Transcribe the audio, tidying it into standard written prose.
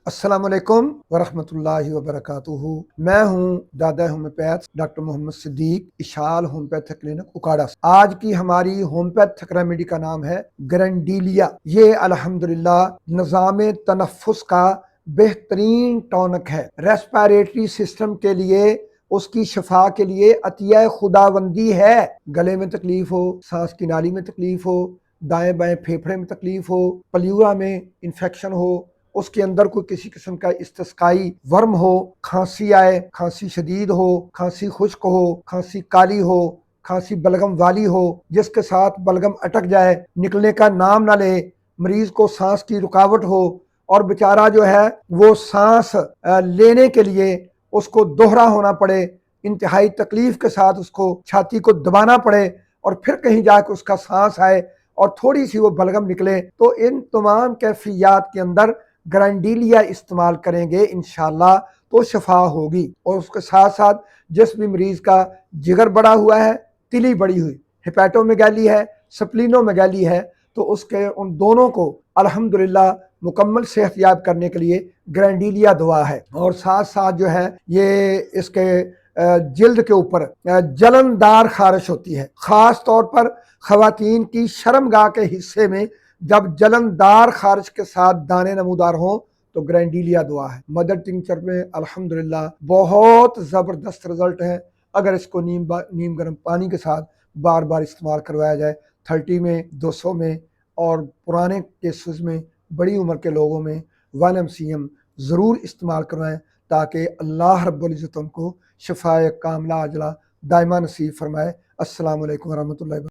السلام علیکم ورحمۃ اللہ وبرکاتہ۔ میں ہوں دادا ہومیوپیتھ ڈاکٹر محمد صدیق، اشال ہومیوپیتھک کلینک اکاڑا سے۔ آج کی ہماری ہومیوپیتھک ریمیڈی کا نام ہے گرینڈیلیا۔ یہ الحمدللہ نظام تنفس کا بہترین ٹونک ہے، ریسپیریٹری سسٹم کے لیے، اس کی شفا کے لیے عطیہ خداوندی ہے۔ گلے میں تکلیف ہو، سانس کی نالی میں تکلیف ہو، دائیں بائیں پھیپھڑے میں تکلیف ہو، پلیورا میں انفیکشن ہو، اس کے اندر کوئی کسی قسم کا استسقائی ورم ہو، کھانسی آئے، کھانسی شدید ہو، کھانسی خشک ہو، کھانسی کالی ہو، کھانسی بلغم والی ہو، جس کے ساتھ بلغم اٹک جائے، نکلنے کا نام نہ لے، مریض کو سانس کی رکاوٹ ہو اور بیچارہ جو ہے وہ سانس لینے کے لیے اس کو دوہرا ہونا پڑے، انتہائی تکلیف کے ساتھ اس کو چھاتی کو دبانا پڑے اور پھر کہیں جا کے اس کا سانس آئے اور تھوڑی سی وہ بلغم نکلے، تو ان تمام کیفیات کے اندر گرینڈیلیا استعمال کریں گے انشاءاللہ تو شفا ہوگی۔ اور اس کے ساتھ ساتھ جس بھی مریض کا جگر بڑا ہوا ہے، تلی بڑی ہوئی، ہیپیٹومیگیلی ہے، سپلینومیگیلی ہے، تو اس کے ان دونوں کو الحمدللہ مکمل صحت یاب کرنے کے لیے گرینڈیلیا دوا ہے۔ اور ساتھ ساتھ جو ہے یہ اس کے جلد کے اوپر جلندار خارش ہوتی ہے، خاص طور پر خواتین کی شرمگاہ کے حصے میں جب جلندار خارش کے ساتھ دانے نمودار ہوں تو گرینڈیلیا دعا ہے۔ مدر ٹنکچر میں الحمدللہ بہت زبردست رزلٹ ہے۔ اگر اس کو نیم گرم پانی کے ساتھ بار بار استعمال کروایا جائے، 30 میں، 200 میں، اور پرانے کیسز میں، بڑی عمر کے لوگوں میں 1 MCM ضرور استعمال کروائیں تاکہ اللہ رب العزت ان کو شفائے کاملہ عاجلہ دائمہ نصیب فرمائے۔ السلام علیکم ورحمۃ اللہ وبرکاتہ۔